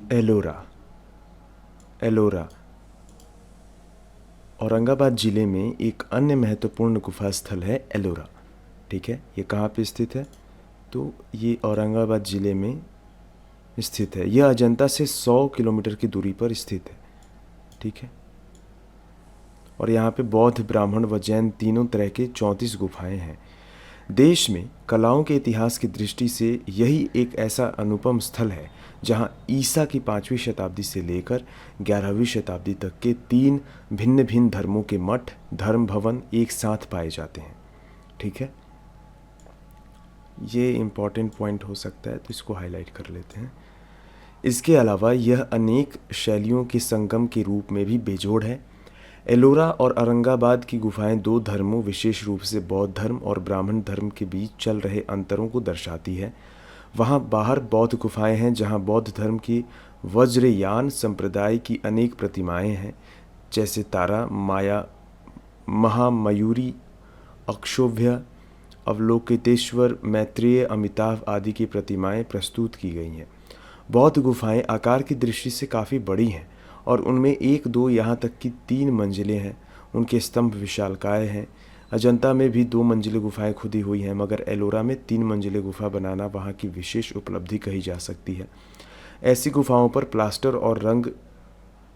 एलोरा। एलोरा औरंगाबाद ज़िले में एक अन्य महत्वपूर्ण गुफा स्थल है एलोरा। ठीक है, ये कहाँ पे स्थित है? तो ये औरंगाबाद ज़िले में स्थित है। यह अजंता से 100 किलोमीटर की दूरी पर स्थित है। ठीक है, और यहाँ पे बौद्ध, ब्राह्मण व जैन तीनों तरह के 34 गुफाएं हैं। देश में कलाओं के इतिहास की दृष्टि से यही एक ऐसा अनुपम स्थल है जहाँ ईसा की 5वीं शताब्दी से लेकर 11वीं शताब्दी तक के 3 भिन्न भिन्न धर्मों के मठ, धर्म भवन एक साथ पाए जाते हैं। ठीक है, ये इम्पॉर्टेंट पॉइंट हो सकता है तो इसको हाईलाइट कर लेते हैं। इसके अलावा यह अनेक शैलियों के संगम के रूप में भी बेजोड़ है। एलोरा और औरंगाबाद की गुफाएं दो धर्मों, विशेष रूप से बौद्ध धर्म और ब्राह्मण धर्म के बीच चल रहे अंतरों को दर्शाती है। वहाँ बाहर बौद्ध गुफाएं हैं जहाँ बौद्ध धर्म की वज्रयान संप्रदाय की अनेक प्रतिमाएं हैं, जैसे तारा, माया, महामयूरी, अक्षोभ्य, अवलोकितेश्वर, मैत्रेय, अमिताभ आदि की प्रतिमाएं प्रस्तुत की गई हैं। बौद्ध गुफाएं आकार की दृष्टि से काफ़ी बड़ी हैं और उनमें 1, 2 यहाँ तक कि 3 मंजिलें हैं। उनके स्तंभ विशालकाय हैं। अजंता में भी 2 मंजिली गुफाएं खुदी हुई हैं, मगर एलोरा में 3 मंजिली गुफा बनाना वहाँ की विशेष उपलब्धि कही जा सकती है। ऐसी गुफाओं पर प्लास्टर और रंग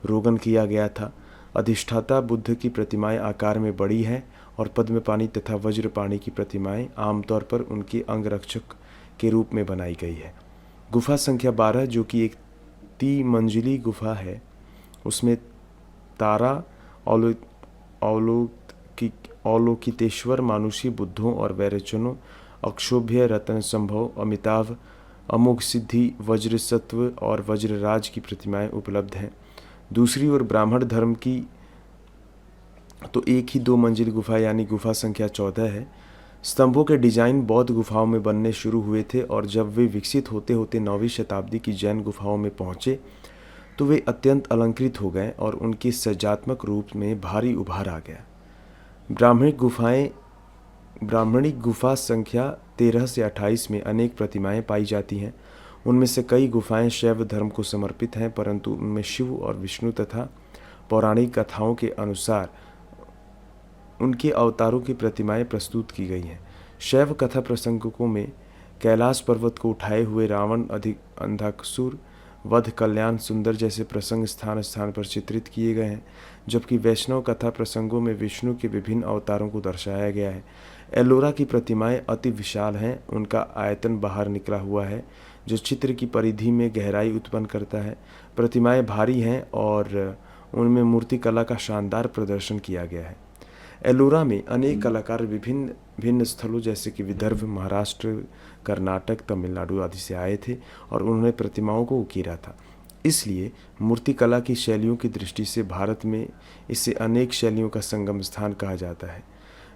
रोगन किया गया था। अधिष्ठाता बुद्ध की प्रतिमाएं आकार में बड़ी हैं और पद्मपाणि तथा वज्रपाणि की प्रतिमाएं आमतौर पर उनके अंगरक्षक के रूप में बनाई गई है। गुफा संख्या 12, जो कि एक 3 मंजिली गुफा है, उसमें तारा, अवलोकितेश्वर, मानुषी, बुद्धों और वैरचनों, अक्षोभ्य, रतन संभव, अमिताभ, अमोघ सिद्धि, वज्रसत्व और वज्रराज की प्रतिमाएं उपलब्ध हैं। दूसरी ओर ब्राह्मण धर्म की तो एक ही 2 मंजिल गुफा यानी गुफा संख्या 14 है। स्तंभों के डिजाइन बौद्ध गुफाओं में बनने शुरू हुए थे और जब वे विकसित होते होते 9वीं शताब्दी की जैन गुफाओं में पहुंचे तो वे अत्यंत अलंकृत हो गए और उनके सजात्मक रूप में भारी उभार आ गया। ब्राह्मणिक गुफा संख्या 13 से 28 में अनेक प्रतिमाएं पाई जाती हैं। उनमें से कई गुफाएं शैव धर्म को समर्पित हैं, परंतु उनमें शिव और विष्णु तथा पौराणिक कथाओं के अनुसार उनके अवतारों की प्रतिमाएं प्रस्तुत की गई हैं। शैव कथा प्रसंगों में कैलाश पर्वत को उठाए हुए रावण, अंधासुर वध, कल्याण सुंदर जैसे प्रसंग स्थान स्थान पर चित्रित किए गए हैं, जबकि वैष्णव कथा प्रसंगों में विष्णु के विभिन्न अवतारों को दर्शाया गया है। एलोरा की प्रतिमाएं अति विशाल हैं। उनका आयतन बाहर निकला हुआ है जो चित्र की परिधि में गहराई उत्पन्न करता है। प्रतिमाएं भारी हैं और उनमें मूर्ति कला का शानदार प्रदर्शन किया गया है। एलोरा में अनेक कलाकार विभिन्न भिन्न स्थलों जैसे कि विदर्भ, महाराष्ट्र, कर्नाटक, तमिलनाडु आदि से आए थे और उन्होंने प्रतिमाओं को उकेरा था। इसलिए मूर्तिकला की शैलियों की दृष्टि से भारत में इसे अनेक शैलियों का संगम स्थान कहा जाता है।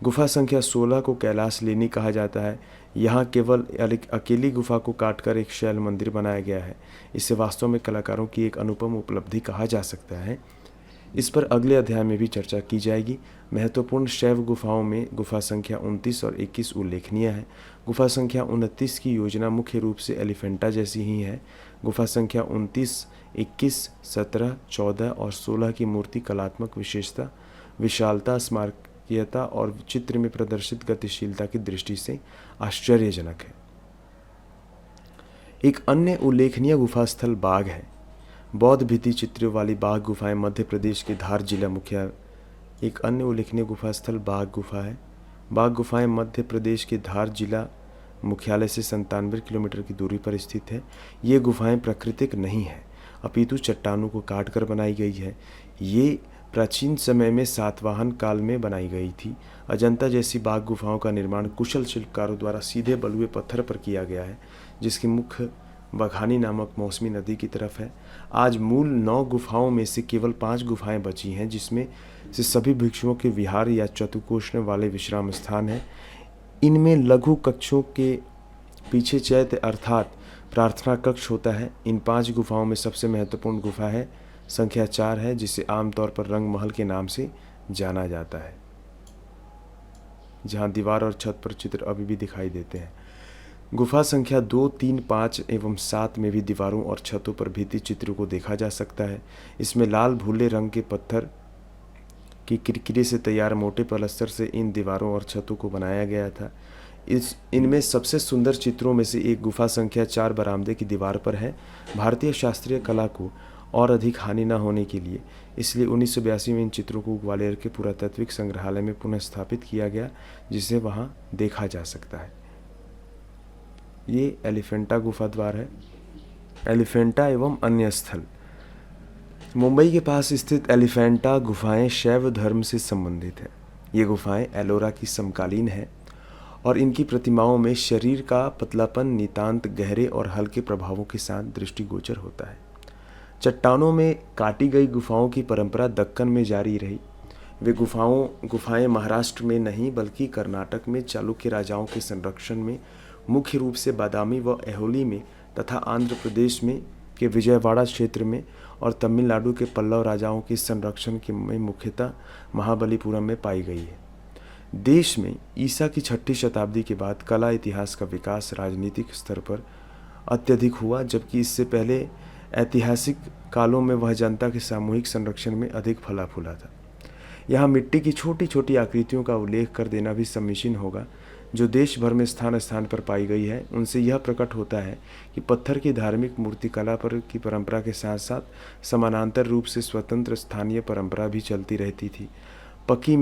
गुफा संख्या 16 को कैलाश लेनी कहा जाता है। यहाँ केवल अकेली गुफा को काटकर एक शैल मंदिर बनाया गया है। इसे वास्तव में कलाकारों की एक अनुपम उपलब्धि कहा जा सकता है। इस पर अगले अध्याय में भी चर्चा की जाएगी। महत्वपूर्ण शैव गुफाओं में गुफा संख्या 29 और 21 उल्लेखनीय है। गुफा संख्या 29 की योजना मुख्य रूप से एलिफेंटा जैसी ही है। गुफा संख्या 29, 21, 17, 14 और 16 की मूर्ति कलात्मक विशेषता, विशालता, स्मारकीयता और चित्र में प्रदर्शित गतिशीलता की दृष्टि से आश्चर्यजनक है। एक अन्य उल्लेखनीय गुफा स्थल बाघ है। बौद्ध भित्ति चित्रों वाली बाघ गुफाएं मध्य प्रदेश के धार जिला मुख्य एक अन्य उल्लेखनीय गुफा स्थल बाघ गुफा है। बाघ गुफाएं मध्य प्रदेश के धार जिला मुख्यालय से 97 किलोमीटर की दूरी पर स्थित है। ये गुफाएं प्राकृतिक नहीं है, अपितु चट्टानों को काटकर बनाई गई है। ये प्राचीन समय में सातवाहन काल में बनाई गई थी। अजंता जैसी बाघ गुफाओं का निर्माण कुशल शिल्पकारों द्वारा सीधे बलुए पत्थर पर किया गया है, जिसकी मुख्य बघानी नामक मौसमी नदी की तरफ है। आज मूल 9 गुफाओं में से केवल 5 गुफाएं बची हैं, जिसमें से सभी भिक्षुओं के विहार या चतुकोष्ण वाले विश्राम स्थान हैं। इनमें लघु कक्षों के पीछे चैत्य अर्थात प्रार्थना कक्ष होता है। इन 5 गुफाओं में सबसे महत्वपूर्ण गुफा है संख्या 4 है, जिसे आमतौर पर रंग महल के नाम से जाना जाता है, जहां दीवार और छत पर चित्र अभी भी दिखाई देते हैं। गुफा संख्या 2, 3, 5 एवं 7 में भी दीवारों और छतों पर भित्ति चित्रों को देखा जा सकता है। इसमें लाल भूले रंग के पत्थर की किरकिरे से तैयार मोटे पलस्तर से इन दीवारों और छतों को बनाया गया था। इनमें सबसे सुंदर चित्रों में से एक गुफा संख्या 4 बरामदे की दीवार पर है। भारतीय शास्त्रीय कला को और अधिक हानि न होने के लिए इसलिए 1982 में इन चित्रों को ग्वालियर के पुरातात्विक संग्रहालय में पुनः स्थापित किया गया, जिसे वहां देखा जा सकता है। ये एलिफेंटा गुफा द्वार है। एलिफेंटा एवं अन्य स्थल। मुंबई के पास स्थित एलिफेंटा गुफाएं शैव धर्म से संबंधित है। ये गुफाएं एलोरा की समकालीन है और इनकी प्रतिमाओं में शरीर का पतलापन नितांत गहरे और हल्के प्रभावों के साथ दृष्टिगोचर होता है। चट्टानों में काटी गई गुफाओं की परंपरा दक्कन में जारी रही। वे गुफाएं महाराष्ट्र में नहीं बल्कि कर्नाटक में चालुक्य राजाओं के संरक्षण में, मुख्य रूप से बादामी व ऐहोली में तथा आंध्र प्रदेश में के विजयवाड़ा क्षेत्र में और तमिलनाडु के पल्लव राजाओं के संरक्षण में मुख्यतः महाबलीपुरम में पाई गई है। देश में ईसा की 6ठी शताब्दी के बाद कला इतिहास का विकास राजनीतिक स्तर पर अत्यधिक हुआ, जबकि इससे पहले ऐतिहासिक कालों में वह जनता के सामूहिक संरक्षण में अधिक फला फूला था। यहाँ मिट्टी की छोटी छोटी आकृतियों का उल्लेख कर देना भी समीचीन होगा, जो देश भर में स्थान स्थान पर पाई गई है। उनसे यह प्रकट होता है कि पत्थर की धार्मिक मूर्तिकला पर की परंपरा के साथ साथ समानांतर रूप से स्वतंत्र स्थानीय परंपरा भी चलती रहती थी। पक्की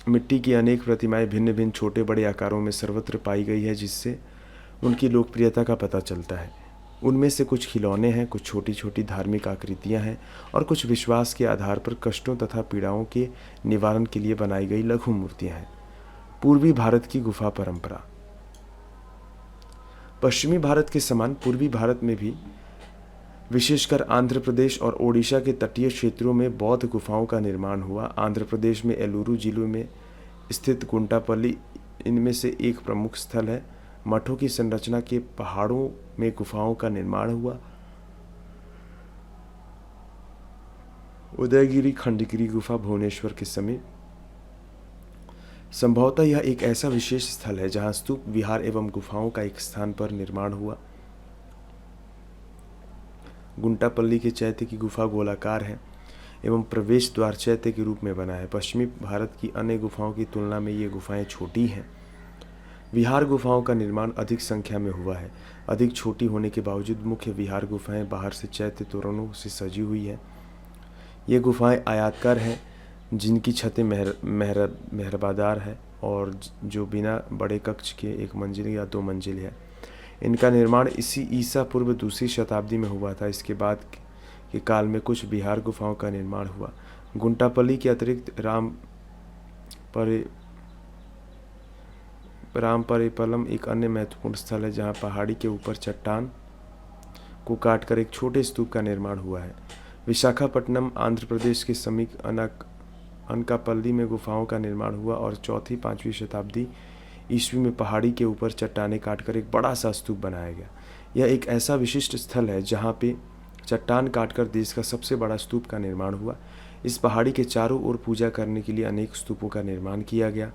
मिट्टी की अनेक प्रतिमाएं भिन्न भिन्न छोटे बड़े आकारों में सर्वत्र पाई गई है, जिससे उनकी लोकप्रियता का पता चलता है। उनमें से कुछ खिलौने हैं, कुछ छोटी छोटी धार्मिक आकृतियां हैं और कुछ विश्वास के आधार पर कष्टों तथा पीड़ाओं के निवारण के लिए बनाई गई लघु मूर्तियां हैं। पूर्वी भारत की गुफा परंपरा। पश्चिमी भारत के समान पूर्वी भारत में भी विशेषकर आंध्र प्रदेश और ओडिशा के तटीय क्षेत्रों में बौद्ध गुफाओं का निर्माण हुआ। आंध्र प्रदेश में एलुरु जिले में स्थित गुंटापल्ली इनमें से एक प्रमुख स्थल है। मठों की संरचना के पहाड़ों में गुफाओं का निर्माण हुआ। उदयगिरी खंडगिरी गुफा भुवनेश्वर के समीप। संभवतः यह एक ऐसा विशेष स्थल है जहां स्तूप, विहार एवं गुफाओं का एक स्थान पर निर्माण हुआ। गुंटापल्ली के चैत्य की गुफा गोलाकार है एवं प्रवेश द्वार चैत्य के रूप में बना है। पश्चिमी भारत की अन्य गुफाओं की तुलना में ये गुफाएं छोटी हैं। विहार गुफाओं का निर्माण अधिक संख्या में हुआ है। अधिक छोटी होने के बावजूद मुख्य विहार गुफाएं बाहर से चैत्य तोरणों से सजी हुई है। ये गुफाएं आयताकार हैं, जिनकी छतें मेहराबदार है और जो बिना बड़े कक्ष के 1 मंजिल या 2 मंजिल है। इनका निर्माण इसी ईसा पूर्व 2री शताब्दी में हुआ था। इसके बाद के काल में कुछ विहार गुफाओं का निर्माण हुआ। गुंटापल्ली के अतिरिक्त रामपरेपलम एक अन्य महत्वपूर्ण स्थल है, जहां पहाड़ी के ऊपर चट्टान को काटकर एक छोटे स्तूप का निर्माण हुआ है। विशाखापट्टनम आंध्र प्रदेश के समीप अनकापल्ली में गुफाओं का निर्माण हुआ और 4वीं 5वीं शताब्दी ईस्वी में पहाड़ी के ऊपर चट्टानें काटकर एक बड़ा सा स्तूप बनाया गया। यह एक ऐसा विशिष्ट स्थल है जहाँ पे चट्टान काटकर देश का सबसे बड़ा स्तूप का निर्माण हुआ। इस पहाड़ी के चारों ओर पूजा करने के लिए अनेक स्तूपों का निर्माण किया गया।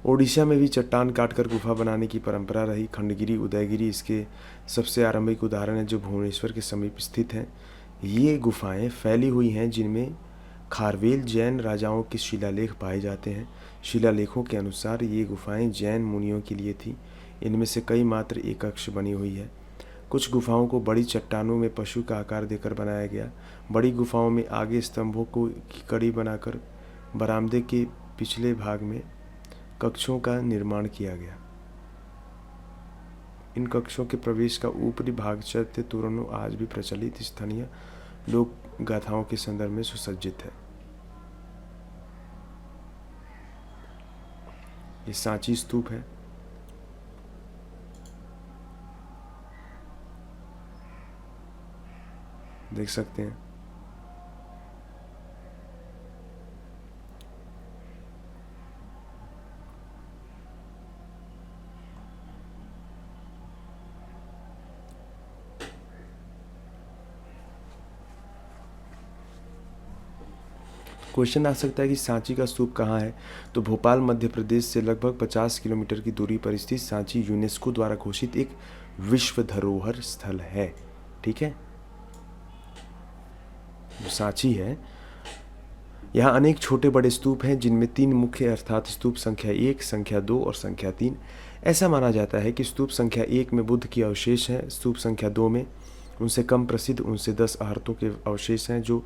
ओडिशा में भी चट्टान काटकर गुफा बनाने की परंपरा रही। खंडगिरी, उदयगिरी इसके सबसे आरंभिक उदाहरण है, जो भुवनेश्वर के समीप स्थित हैं। ये गुफाएं फैली हुई हैं, जिनमें खारवेल जैन राजाओं के शिलालेख पाए जाते हैं। शिलालेखों के अनुसार ये गुफाएं जैन मुनियों के लिए थी। इनमें से कई मात्र एक अक्ष बनी हुई है। कुछ गुफाओं को बड़ी चट्टानों में पशु का आकार देकर बनाया गया। बड़ी गुफाओं में आगे स्तंभों की कड़ी बनाकर बरामदे के पिछले भाग में कक्षों का निर्माण किया गया। इन कक्षों के प्रवेश का ऊपरी भाग चैत्य तोरणों आज भी प्रचलित स्थानीय लोक गाथाओं के संदर्भ में सुसज्जित है। ये सांची स्तूप है। देख सकते हैं। क्वेश्चन आ सकता है कि सांची का स्तूप कहाँ है। तो भोपाल मध्य प्रदेश से लगभग 50 किलोमीटर की दूरी पर स्थित सांची यूनेस्को द्वारा घोषित एक विश्व धरोहर स्थल है। ठीक है, जो सांची है, यहाँ अनेक छोटे बड़े स्तूप हैं, जिनमें 3 मुख्य अर्थात स्तूप संख्या 1, संख्या 2 और संख्या 3। ऐसा माना जाता है कि स्तूप संख्या 1 में बुद्ध के अवशेष हैं। स्तूप संख्या 2 में उनसे कम प्रसिद्ध उनसे 10 आरतों के अवशेष हैं, जो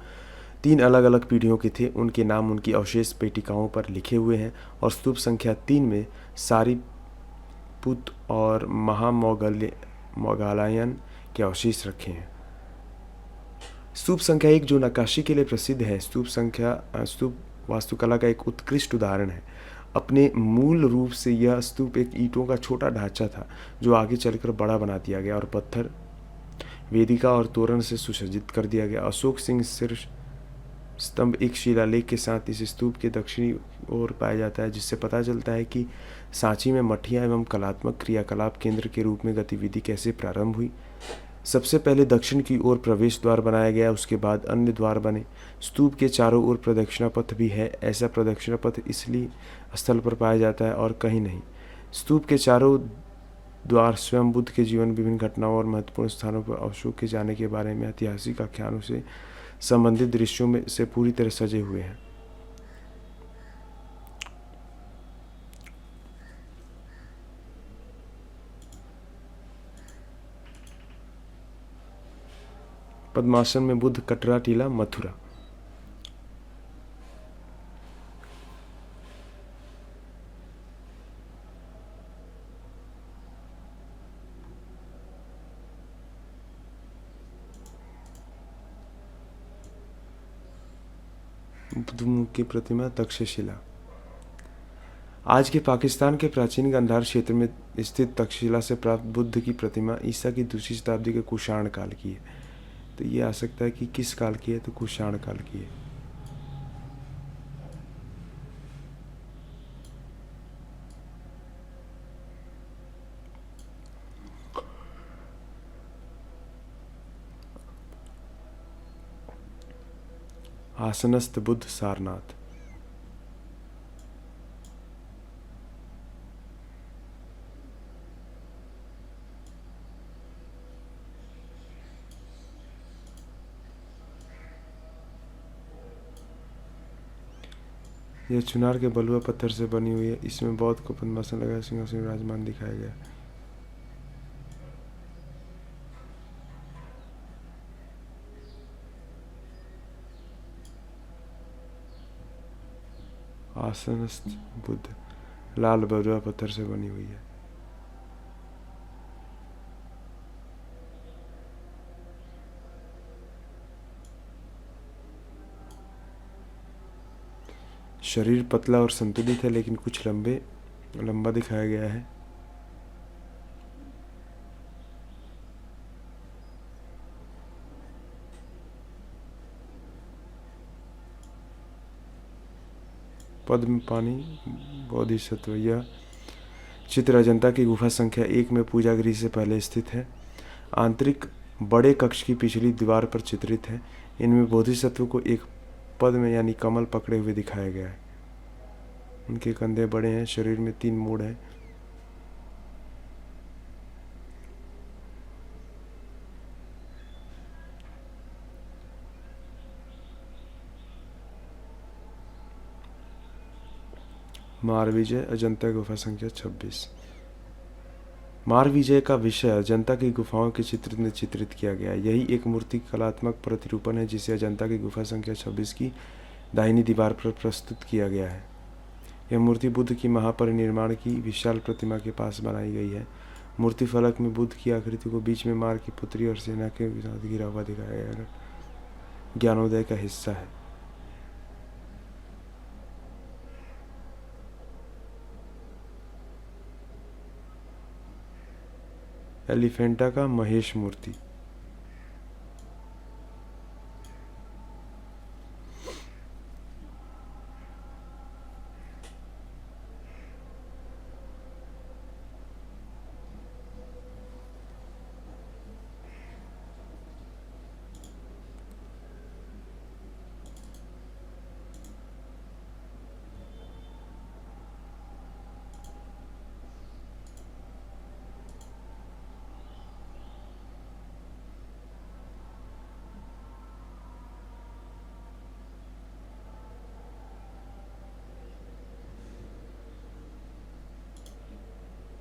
3 अलग अलग पीढ़ियों के थे। उनके नाम उनकी अवशेष पेटिकाओं पर लिखे हुए हैं। और स्तूप संख्या 3 में सारीपुत और महामौगालयन के अवशेष रखे हैं। स्तूप संख्या 1 जो नक्काशी के लिए प्रसिद्ध है, स्तूप वास्तुकला का एक उत्कृष्ट उदाहरण है। अपने मूल रूप से यह स्तूप एक ईंटों का छोटा ढांचा था, जो आगे चलकर बड़ा बना दिया गया और पत्थर, वेदिका और तोरण से सुसज्जित कर दिया गया। अशोक सिंह शीर्ष स्तंभ एक शिलालेख के साथ इस स्तूप के दक्षिणी ओर पाया जाता है, जिससे पता चलता है कि सांची में मठिया एवं कलात्मक क्रियाकलाप केंद्र के रूप में गतिविधि कैसे प्रारंभ हुई। सबसे पहले दक्षिण की ओर प्रवेश द्वार बनाया गया, उसके बाद अन्य द्वार बने। स्तूप के चारों ओर प्रदक्षिणा पथ भी है। ऐसा प्रदक्षिणा पथ इसलिए स्थल पर पाया जाता है और कहीं नहीं। स्तूप के चारों द्वार स्वयं बुद्ध के जीवन, विभिन्न घटनाओं और महत्वपूर्ण स्थानों पर अशोक के जाने के बारे में ऐतिहासिक आख्यानों से संबंधित दृश्यों में से पूरी तरह सजे हुए हैं। पद्मासन में बुद्ध, कटरा टीला, मथुरा। बुद्धमुख की प्रतिमा, तक्षशिला। आज के पाकिस्तान के प्राचीन गंधार क्षेत्र में स्थित तक्षशिला से प्राप्त बुद्ध की प्रतिमा ईसा की 2री शताब्दी के कुषाण काल की है। तो ये आ सकता है कि किस काल की है, तो कुषाण काल की है। आसनस्थ बुद्ध, सारनाथ। यह चुनार के बलुआ पत्थर से बनी हुई है। इसमें बौद्ध को पद्मासन लगाए सिंहासन विराजमान दिखाया गया। आसनस्थ बुद्ध लाल बलुआ पत्थर से बनी हुई है। शरीर पतला और संतुलित है, लेकिन कुछ लंबा दिखाया गया है। पद्म पानी, बोधिसत्व। यह चित्र अजंता की गुफा संख्या 1 में पूजा गृह से पहले स्थित है। आंतरिक बड़े कक्ष की पिछली दीवार पर चित्रित है। इनमें बोधिसत्व को एक पद्म यानी कमल पकड़े हुए दिखाया गया है। उनके कंधे बड़े हैं, शरीर में 3 मोड़ हैं। मारविजय, अजंता गुफा संख्या 26। मारविजय का विषय अजंता की गुफाओं के चित्र में चित्रित किया गया है। यही एक मूर्ति कलात्मक प्रतिरूपण है, जिसे अजंता की गुफा संख्या 26 की दाहिनी दीवार पर प्रस्तुत किया गया है। यह मूर्ति बुद्ध की महापरिनिर्वाण की विशाल प्रतिमा के पास बनाई गई है। मूर्ति फलक में बुद्ध की आकृति को बीच में मार की पुत्री और सेना के साथ घिरा हुआ दिखाया गया है। ज्ञानोदय का हिस्सा है। एलिफेंटा का महेश मूर्ति।